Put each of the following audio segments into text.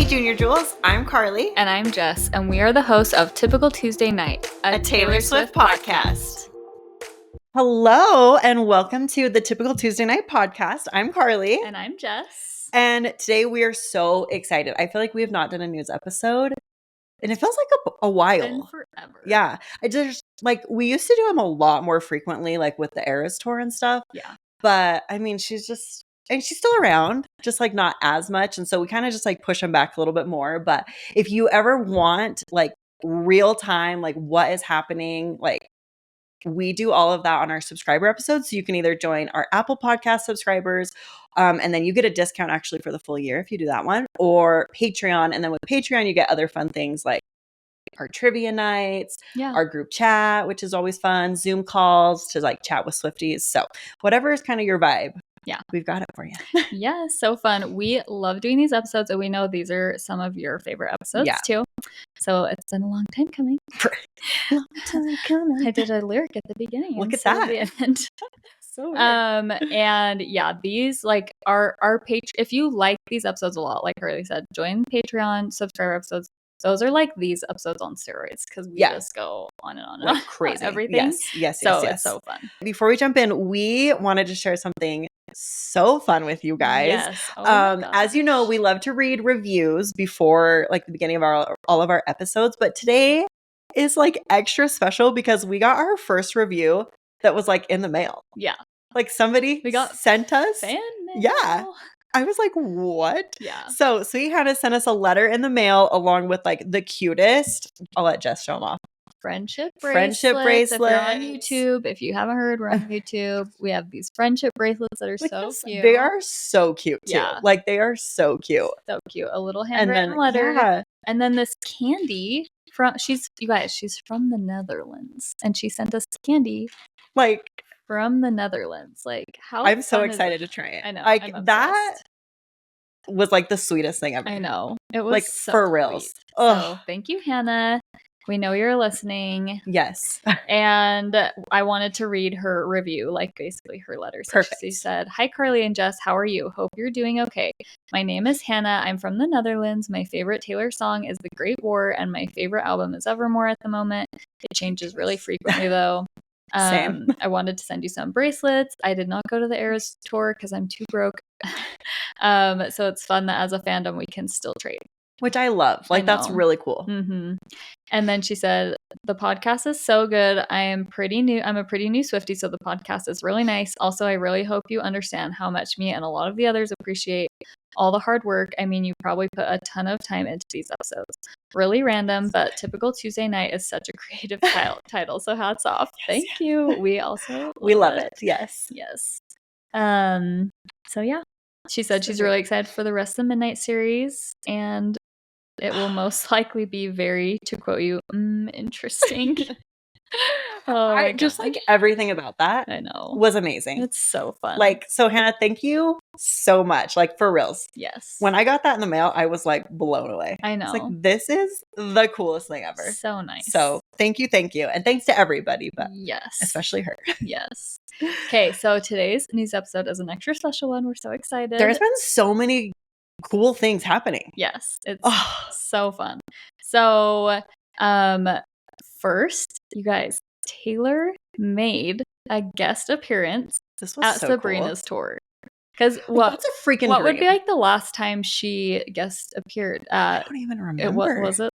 Junior Jewels. I'm Carly. And I'm Jess, and we are the hosts of Typical Tuesday Night, a Taylor Swift podcast. Hello, and welcome to the Typical Tuesday Night podcast. I'm Carly. And I'm Jess. And today we are so excited. I feel like we have not done a news episode, and it feels like a while. Been forever. Yeah. I just, we used to do them a lot more frequently, like with the Eras tour and stuff. Yeah. But, I mean, she's still around, just not as much. And so we kind of just push them back a little bit more. But if you ever want real time, what is happening, we do all of that on our subscriber episodes. So you can either join our Apple Podcast subscribers, and then you get a discount actually for the full year if you do that one, or Patreon. And then with Patreon, you get other fun things like our trivia nights, our group chat, which is always fun, Zoom calls to chat with Swifties. So whatever is kind of your vibe. Yeah, we've got it for you. Yeah, so fun. We love doing these episodes, and we know these are some of your favorite episodes too. So it's been a long time coming. I did a lyric at the beginning. Look at that. So and yeah, these our page. If you like these episodes a lot, like Carly said, join Patreon, subscriber episodes. Those are like these episodes on steroids because we just go on and on and on crazy everything. Yes. It's so fun. Before we jump in, we wanted to share something so fun with you guys. Yes. As you know, we love to read reviews before the beginning of all of our episodes, but today is extra special because we got our first review that was in the mail. Yeah. Somebody sent us fan mail. Yeah. I was like, what? Yeah. So Sweet Hannah sent us a letter in the mail along with the cutest. I'll let Jess show them off. Friendship bracelets. If you're on YouTube, if you haven't heard, we're on YouTube. We have these friendship bracelets that are so cute. They are so cute too. Yeah. They are so cute. So cute. A little handwritten letter. Yeah. And then this candy she's from the Netherlands. And she sent us candy. From the Netherlands. How I'm so excited to try it. I know. That was the sweetest thing ever. I know. It was so for reals. So thank you, Hannah. We know you're listening. Yes. And I wanted to read her review, basically her letter. So Perfect. She said, "Hi, Carly and Jess. How are you? Hope you're doing okay. My name is Hannah. I'm from the Netherlands. My favorite Taylor song is The Great War, and my favorite album is Evermore at the moment. It changes really frequently, though. Same. I wanted to send you some bracelets. I did not go to the Eras tour because I'm too broke. So it's fun that as a fandom, we can still trade. Which I love. That's really cool. Mm-hmm. And then she said, the podcast is so good. I'm a pretty new Swiftie, so the podcast is really nice. Also, I really hope you understand how much me and a lot of the others appreciate all the hard work. I mean, you probably put a ton of time into these episodes. Really random, but Typical Tuesday Night is such a creative title. So hats off. Thank you. We also love it. Yes. So yeah. She said she's really excited for the rest of the Midnight series, and it will most likely be very, to quote you, interesting. Everything about that I know was amazing. It's so fun. So Hannah, thank you so much. For reals. Yes. When I got that in the mail, I was blown away. I know. It's this is the coolest thing ever. So nice. So thank you. And thanks to everybody, but yes, especially her. Yes. Okay, so today's news episode is an extra special one. We're so excited. There's been so many cool things happening. Yes, it's so fun. So, first, you guys, Taylor made a guest appearance at Sabrina's tour. Because what's a freaking what dream? Would be the last time she guest appeared at? I don't even remember. Was it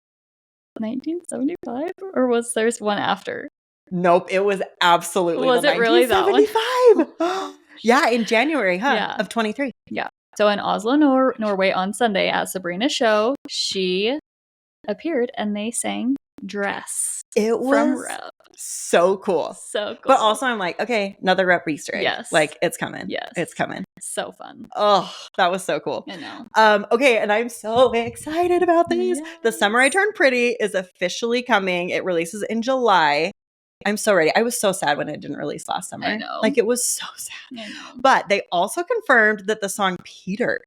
1975 or was there one after? Nope, it was absolutely. Was it really that one? Yeah, in January, of 23. Yeah. So in Oslo, Norway on Sunday at Sabrina's show, she appeared and they sang Dress. It was from Rep. So cool. So cool. But also I'm okay, another Rep Easter egg. Yes. It's coming. Yes. It's coming. So fun. Oh, that was so cool. I know. Okay, and I'm so excited about these. Yes. The Summer I Turned Pretty is officially coming. It releases in July. I'm so ready. I was so sad when it didn't release last summer. I know. It was so sad. I know. But they also confirmed that the song Peter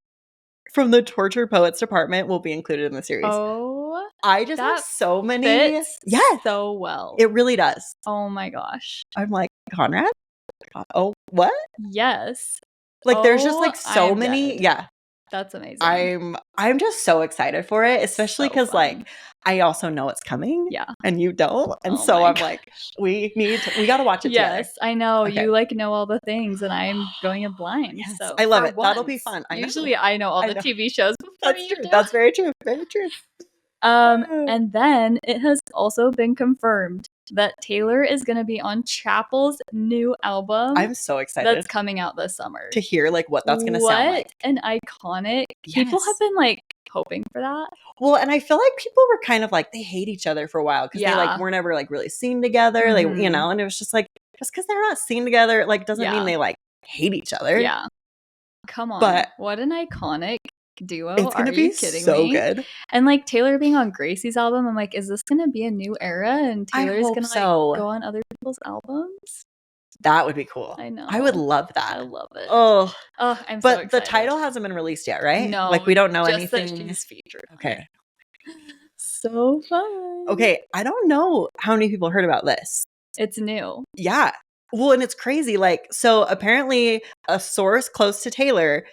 from the Tortured Poets Department will be included in the series. Oh, I just have so many. Fits yes. so well. It really does. Oh my gosh. I'm like, Conrad? Oh, what? Yes. There's just so many. Dead. Yeah. That's amazing. I'm just so excited for it, especially So because fun. like I also know it's coming. Yeah. And you don't. And Oh so my I'm like, we got to watch it together. Yes, I know. Okay. You like know all the things and I'm going in blind. Yes, So I love for it. That'll be once, fun. I know. Usually I know all I the know. TV shows before That's you true. do. That's very true. Very true. And then it has also been confirmed that Taylor is going to be on Chapel's new album. I'm so excited that's coming out this summer. to hear like what that's going to sound like. What an iconic. People have Yes. been like hoping for that. Well, and I feel like people were kind of like, they hate each other for a while because they like Yeah. weren't ever like really seen together. Like, you Mhm. know, and it was just like, just because they're not seen together, like doesn't mean Yeah. they like hate each other. Yeah. Come on. But what an iconic duo. it's going to Are be you kidding so me? good. And like Taylor being on Gracie's album, I'm like, is this going to be a new era and I Taylor's hope going to so. like go on other people's albums? That would be cool. I know. I would love that. I love it. Oh, I'm so but excited. the title hasn't been released yet, right? No, like we don't know just anything. that she's featured. on Okay. it. So fun. Okay, I don't know how many people heard about this. It's new. Yeah. Well, and it's crazy. Like, so apparently a source close to Taylor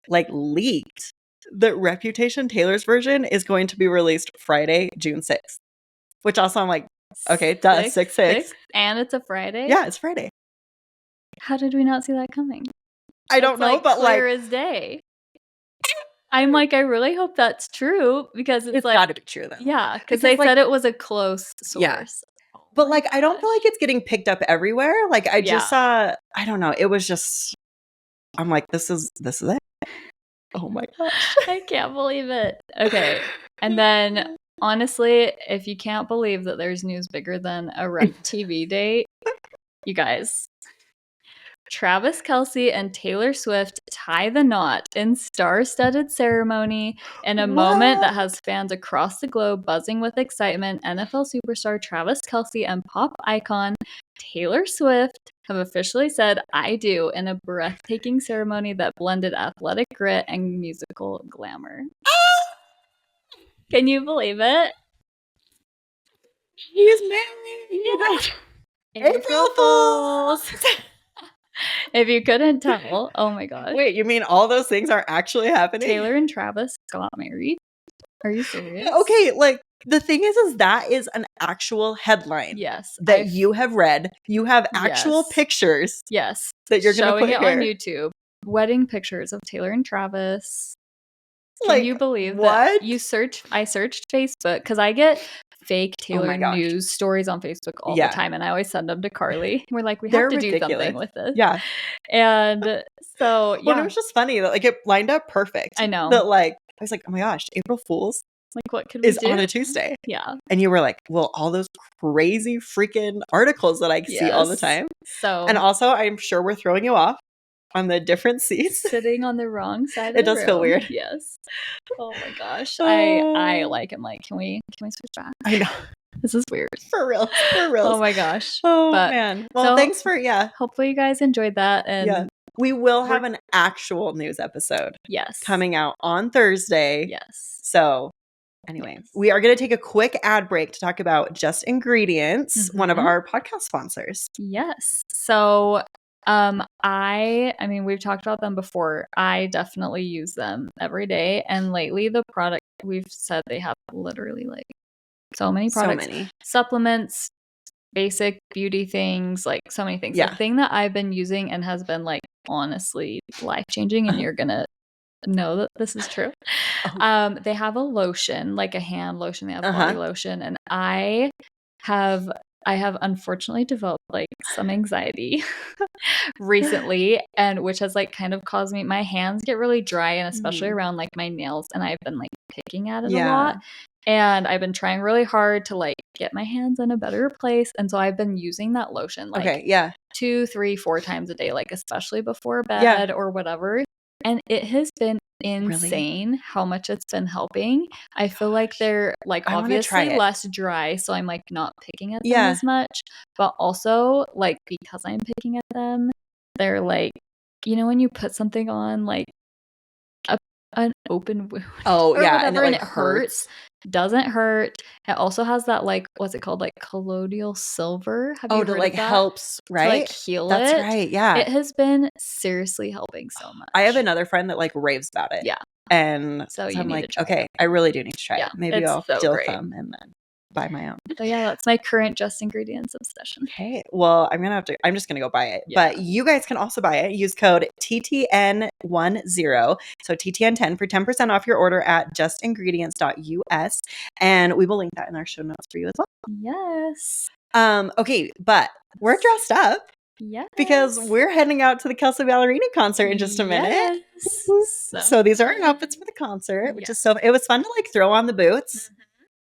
like leaked that Reputation Taylor's version is going to be released Friday, June 6th. Which also I'm like, okay, duh, 6/6. And it's a Friday? Yeah, it's Friday. How did we not see that coming? I don't know, but clear like as day. I'm like, I really hope that's true because it's like gotta be true then. Yeah, because they like, said it was a close source. Yeah. But like I don't feel like it's getting picked up everywhere. Like I just saw, I don't know, it was just I'm like, this is it. Oh my gosh. I can't believe it. Okay. And then honestly, if you can't believe that there's news bigger than a Rec TV date, you guys. Travis Kelce and Taylor Swift tie the knot in star-studded ceremony in a moment that has fans across the globe buzzing with excitement. NFL superstar Travis Kelce and pop icon Taylor Swift have officially said "I do" in a breathtaking ceremony that blended athletic grit and musical glamour. Can you believe it? He's married. April Fools. If you couldn't tell, oh my gosh. Wait, you mean all those things are actually happening? Taylor and Travis got married. Are you serious? Okay, like the thing is that is an actual headline. Yes. That you have read. You have actual pictures. Yes. That you're going to put it here. on YouTube. Wedding pictures of Taylor and Travis. Can Like, you believe what? that I searched Facebook because I get fake Taylor news stories on Facebook all the time, and I always send them to Carly. We're like, we have to do something with this. Yeah. And so, Well, it was just funny that like it lined up perfect. I know. That like I was like, oh my gosh, April Fool's like what could we is do? on a Tuesday. Yeah. And you were like, well, all those crazy freaking articles that I see all the time. So, and also I'm sure we're throwing you off on the different seats. Sitting on the wrong side of it does feel weird. Yes. Oh my gosh. I like am like, can we switch back? I know. This is weird. For real. For real. Oh my gosh. Oh man. Well, thanks for hopefully you guys enjoyed that. And we will have an actual news episode. Yes. Coming out on Thursday. Yes. So anyway, we are going to take a quick ad break to talk about Just Ingredients, one of our podcast sponsors. Yes. So I mean, we've talked about them before. I definitely use them every day. And lately the product we've said they have literally like so many products, supplements, basic beauty things, like so many things. The thing that I've been using and has been like honestly life-changing, and you're gonna know that this is true. They have a lotion, like a hand lotion. They have a body lotion, and I have unfortunately developed like some anxiety recently, and which has like kind of caused me, my hands get really dry, and especially around like my nails, and I've been like picking at it a lot. And I've been trying really hard to like get my hands in a better place. And so I've been using that lotion like 2, 3, 4 times a day, like especially before bed or whatever. And it has been insane how much it's been helping. I feel like they're like obviously less dry, so I'm like not picking at them as much. But also like because I'm picking at them, they're like, you know when you put something on like an open wound and it hurts. Doesn't hurt. It also has that like, what's it called, like colloidal silver. Have you heard to like of that? helps, right? To like heal That's it. right. Yeah, it has been seriously helping so much. I have another friend that like raves about it. Yeah, And So you I'm need like, to try okay, it. I really do need to try Yeah, it. Maybe it's I'll so steal great. some and then buy my own. So yeah, that's my current Just Ingredients obsession. Okay. Well, I'm just going to go buy it. Yeah. But you guys can also buy it. Use code TTN10. So TTN10 for 10% off your order at justingredients.us. And we will link that in our show notes for you as well. Yes. Okay, but we're dressed up Yes. because we're heading out to the Kelce Ballerina concert in just a minute. Yes. So these are our outfits for the concert, which is so, it was fun to like throw on the boots,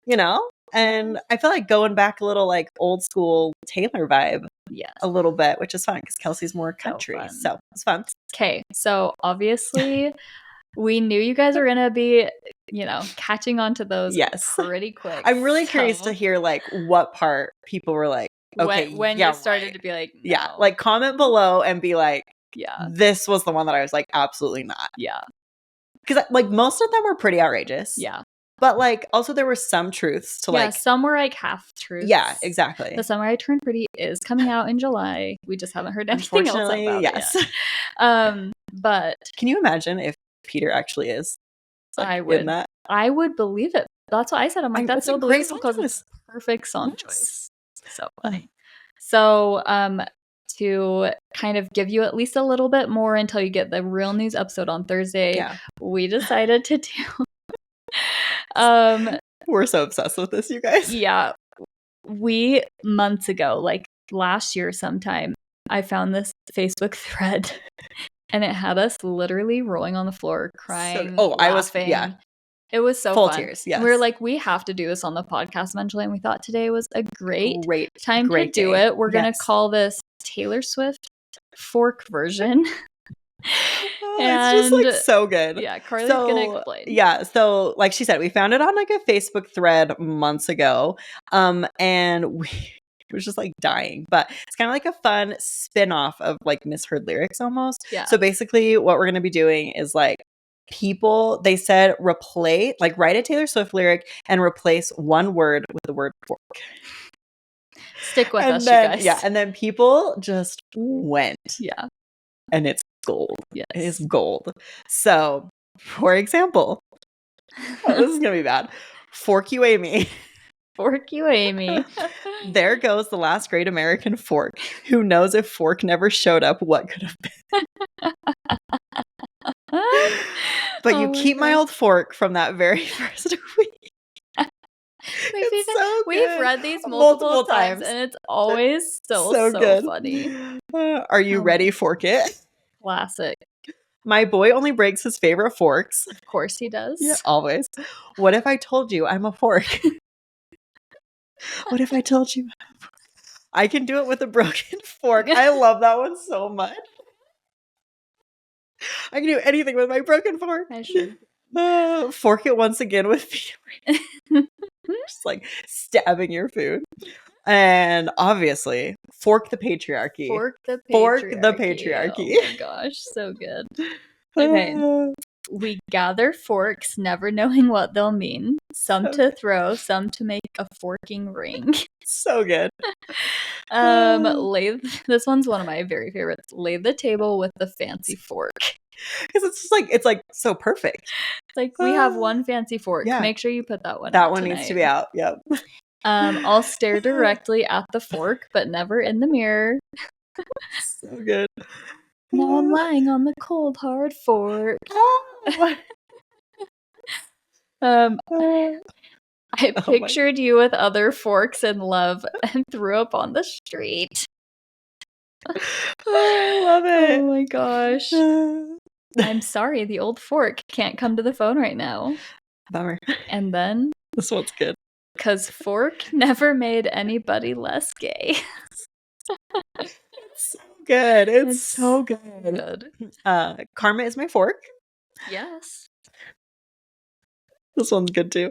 you know? And I feel like going back a little like old school Taylor vibe Yes. a little bit, which is fun because Kelsey's more country. So it's fun. Okay. So obviously we knew you guys were going to be, catching on to those pretty quick. I'm really curious to hear like what part people were like, okay, when you started to be like, no. Yeah, like comment below and be like, yeah, this was the one that I was like, absolutely not. Yeah. Because like most of them were pretty outrageous. Yeah. But like also there were some truths to like. Some were like half truths. Yeah, exactly. The Summer I Turned Pretty is coming out in July. We just haven't heard anything else about it yet. But can you imagine if Peter actually is? Like, I would. In that? I would believe it. That's what I said. I'm like, that's so believable because it's a perfect song choice. So funny. So, to kind of give you at least a little bit more until you get the real news episode on Thursday, we decided to do. We're so obsessed with this, you guys. Yeah, we months ago, like last year sometime, I found this Facebook thread, and it had us literally rolling on the floor, crying. Laughing. It was so full fun. Tears. Yes, we were like, we have to do this on the podcast eventually, and we thought today was a great time to do day. it. We're gonna call this Taylor Swift fork version. It's just like so good. Yeah, Carly's gonna explain. Yeah, so like she said, we found it on like a Facebook thread months ago, and we was just like dying. But it's kind of like a fun spin-off of like misheard lyrics almost. Yeah. So basically, what we're gonna be doing is like. They said write a Taylor Swift lyric and replace one word with the word fork. Stick with us, you guys. Yeah, and then people just went. Yeah. And it's gold. Yes. It is gold. So, for example, this is going to be bad. Fork you, Amy. Fork you, Amy. There goes the last great American fork. Who knows if fork never showed up, what could have been? But you keep my old fork from that very first week. We've read these multiple times, and it's always so good. Funny. Are you ready, fork it? Classic. My boy only breaks his favorite forks. Of course he does. Yeah, always. What if I told you I'm a fork? What if I told you I can do it with a broken fork? I love that one so much. I can do anything with my broken fork. I should. Fork it once again with feeling. Just like stabbing your food. And obviously, fork the patriarchy. Fork the patriarchy. Oh my gosh, so good. Okay. We gather forks, never knowing what they'll mean. Some to throw, some to make a forking ring. So good. This one's one of my very favorites. Lay the table with the fancy fork. Because it's like so perfect. Like we have one fancy fork. Yeah. Make sure you put that one out. That one needs to be out. Yep. I'll stare directly at the fork, but never in the mirror. So good. Now I'm lying on the cold hard fork. I pictured you with other forks in love and threw up on the street. I love it. Oh my gosh. I'm sorry, the old fork can't come to the phone right now. Bummer. And then this one's good. Because fork never made anybody less gay. It's so good. It's so good. Karma is my fork. Yes. This one's good too.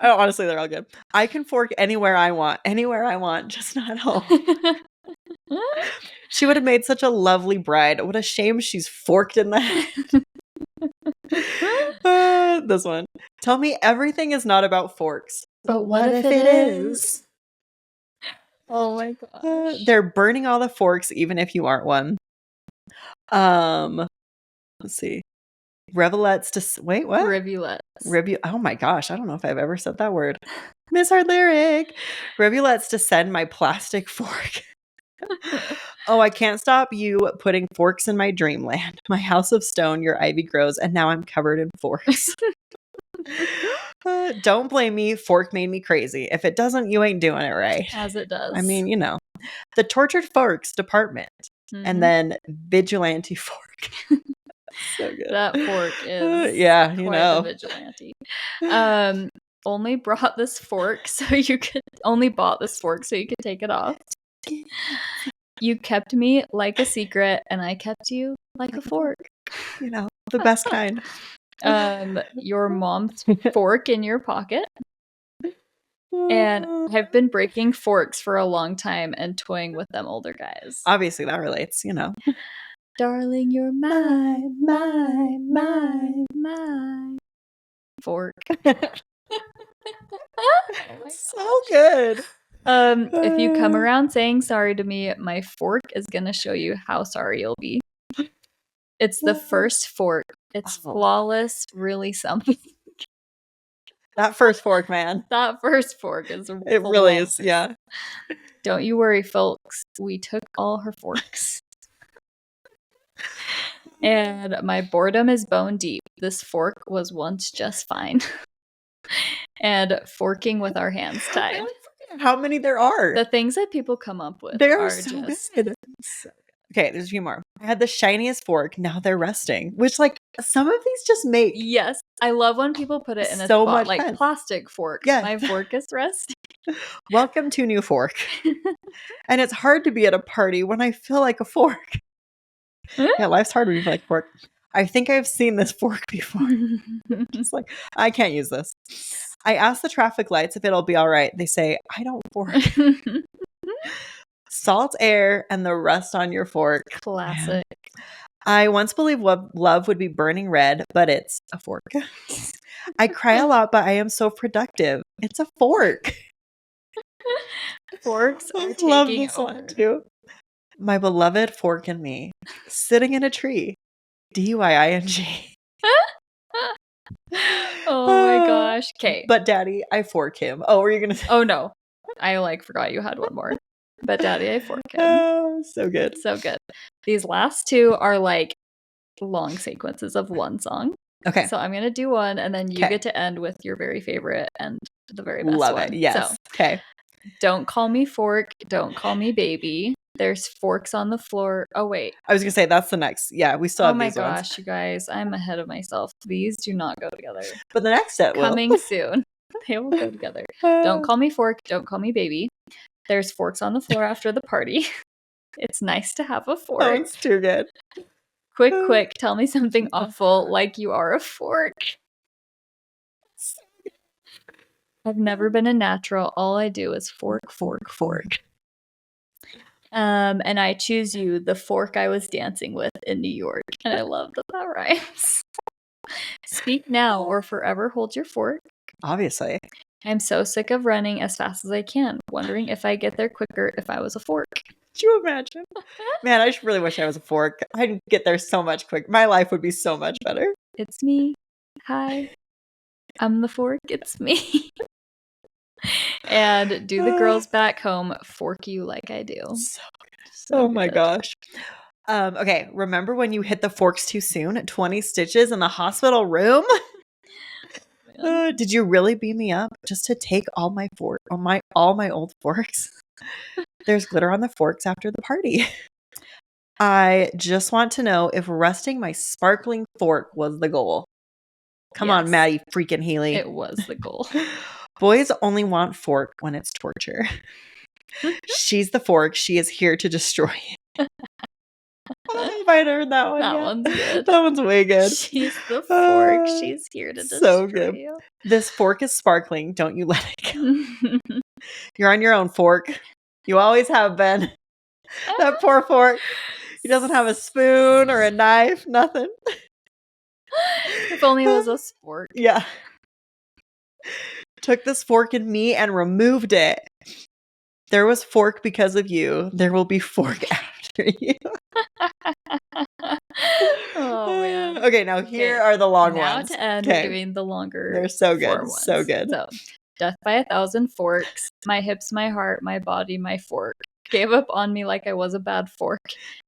Oh, honestly, they're all good. I can fork anywhere I want, just not home. She would have made such a lovely bride. What a shame she's forked in the head. This one. Tell me everything is not about forks. But what if it is? Oh my gosh. They're burning all the forks even if you aren't one. Let's see. Rivulets to wait, what? Rivulets. Oh my gosh, I don't know if I've ever said that word. Misheard lyric. Rivulets to send my plastic fork. Oh, I can't stop you putting forks in my dreamland. My house of stone, your ivy grows, and now I'm covered in forks. Don't blame me. Fork made me crazy. If it doesn't, you ain't doing it right. As it does. I mean, the tortured forks department, and then vigilante fork. So good. That fork is yeah, quite the vigilante. Only bought this fork so you could take it off. You kept me like a secret, and I kept you like a fork. The best kind. Your mom's fork in your pocket. And I've been breaking forks for a long time and toying with them older guys. Obviously, that relates, Darling, you're my fork. So good. If you come around saying sorry to me, my fork is gonna show you how sorry you'll be. It's the first fork. It's flawless, really something. That first fork, man. That first fork is it really is, yeah. Don't you worry, folks. We took all her forks. And my boredom is bone deep. This fork was once just fine. And forking with our hands tied. How many there are? The things that people come up with they are so just good. Okay, there's a few more. I had the shiniest fork. Now they're resting. Which, some of these just make... Yes. I love when people put it in a so spot, much fun. Plastic fork. Yeah. My fork is resting. Welcome to new fork. And it's hard to be at a party when I feel like a fork. Yeah, life's hard when you feel like a fork. I think I've seen this fork before. Just I can't use this. I asked the traffic lights if it'll be all right. They say, I don't fork. Salt air and the rust on your fork. Classic. Man. I once believed love would be burning red, but it's a fork. I cry a lot, but I am so productive. It's a fork. Forks are taking love this over. one too. My beloved fork and me, sitting in a tree. DUIING. Oh my gosh. Okay. But daddy, I fork him. Oh, were you going to say? Oh no. I forgot you had one more. But daddy, I fork him. Oh, so good. So good. These last two are long sequences of one song. Okay. So I'm going to do one and then you get to end with your very favorite and the very best Love one. it. Yes. So, okay. Don't call me fork. Don't call me baby. There's forks on the floor. Oh, wait. I was going to say that's the next. Yeah, we still have these ones. Oh my gosh, you guys. I'm ahead of myself. These do not go together. But the next set will. Coming soon. They will go together. Don't call me fork. Don't call me baby. There's forks on the floor after the party. It's nice to have a fork. Oh, it's too good. Quick. Tell me something awful like you are a fork. I've never been a natural. All I do is fork. And I choose you, the fork I was dancing with in New York. And I love that rhymes. Speak now or forever hold your fork. Obviously. I'm so sick of running as fast as I can, wondering if I get there quicker if I was a fork. Could you imagine? Man, I really wish I was a fork. I'd get there so much quicker. My life would be so much better. It's me. Hi. I'm the fork. It's me. And do the girls back home fork you like I do. So oh my gosh. Okay, remember when you hit the forks too soon? 20 stitches in the hospital room? Did you really beam me up just to take all my old forks? There's glitter on the forks after the party. I just want to know if resting my sparkling fork was the goal. Come on, Maddie freaking Healy. It was the goal. Boys only want fork when it's torture. She's the fork. She is here to destroy you. I don't know if I'd heard that one. That one's good. That one's way good. She's the fork. She's here to destroy you. This fork is sparkling. Don't you let it go. You're on your own, fork. You always have been. That poor fork. He doesn't have a spoon or a knife. Nothing. If only it was a spork. Yeah. Took this fork in me and removed it. There was fork because of you. There will be fork after you. Oh man. Okay, now here are the long now ones. to end, we're doing the longer. They're so good. 4 ones. So good. So, death by 1,000 forks. My hips, my heart, my body, my fork. Gave up on me like I was a bad fork.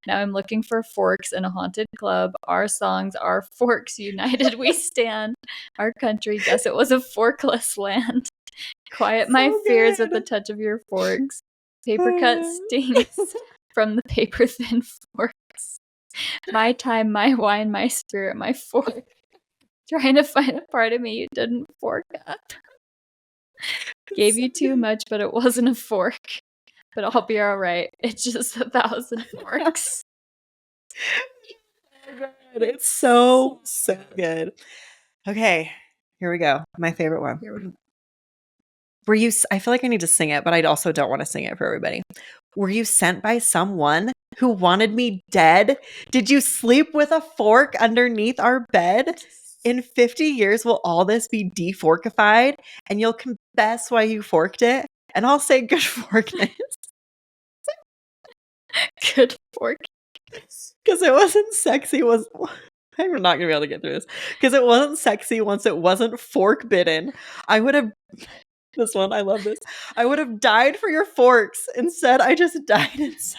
Now I'm looking for forks in a haunted club. Our songs, our forks, united we stand. Our country, guess it was a forkless land. Quiet my fears with the touch of your forks. Paper cut stings from the paper thin forks. My time, my wine, my spirit, my fork. Trying to find a part of me you didn't fork up. Gave you too much, but it wasn't a fork. But I'll be all right. It's just 1,000 forks. Oh, God. It's so good. Okay, here we go. My favorite one. Were you, I feel like I need to sing it, but I also don't want to sing it for everybody. Were you sent by someone who wanted me dead? Did you sleep with a fork underneath our bed? In 50 years, will all this be deforkified? And you'll confess why you forked it? And I'll say good forkness. Good fork. Because it wasn't sexy. I'm not going to be able to get through this. Because it wasn't sexy once it wasn't fork bitten. I would have... This one, I love this. I would have died for your forks. Instead, I just died inside.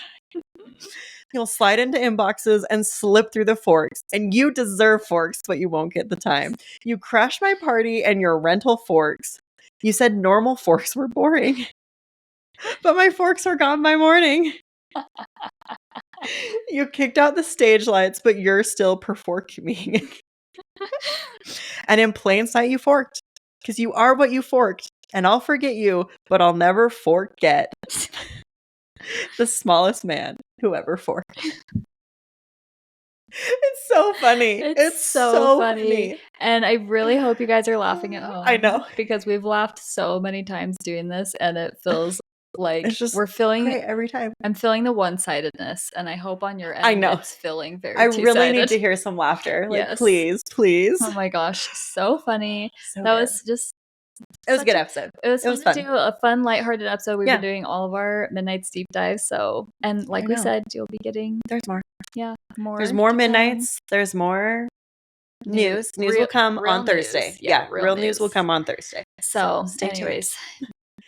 You'll slide into inboxes and slip through the forks. And you deserve forks, but you won't get the time. You crashed my party and your rental forks. You said normal forks were boring. But my forks are gone by morning. You kicked out the stage lights, but you're still performing. And in plain sight, you forked. Because you are what you forked. And I'll forget you, but I'll never forget the smallest man who ever forked. It's so funny. It's so funny. And I really hope you guys are laughing at home. I know. Because we've laughed so many times doing this, and it feels like we're feeling great every time. I'm feeling the one-sidedness, and I hope on your end it's feeling very two-sided. really need to hear some laughter. Like, yes. Please. Oh my gosh, so funny. So that good. was just... It was a good episode. It was fun to do a fun, lighthearted episode. We've been doing all of our Midnights deep dives. So, and like we said, you'll be getting... There's more. Yeah, more. There's more Midnights. There's more news. News will come on Thursday. Yeah, real news will come on Thursday. So stay tuned.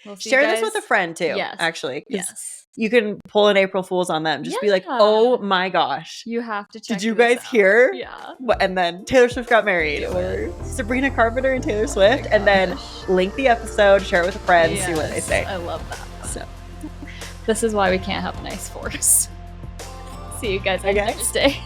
We'll share this with a friend too. Yes. Actually. Yes. You can pull an April Fool's on them. Just be like, oh my gosh. You have to check. Did you guys hear? Yeah. And then Taylor Swift got married. Or Sabrina Carpenter and Taylor Swift. And then link the episode, share it with a friend, see what they say. I love that. So this is why we can't have nice forks. See you guys next day.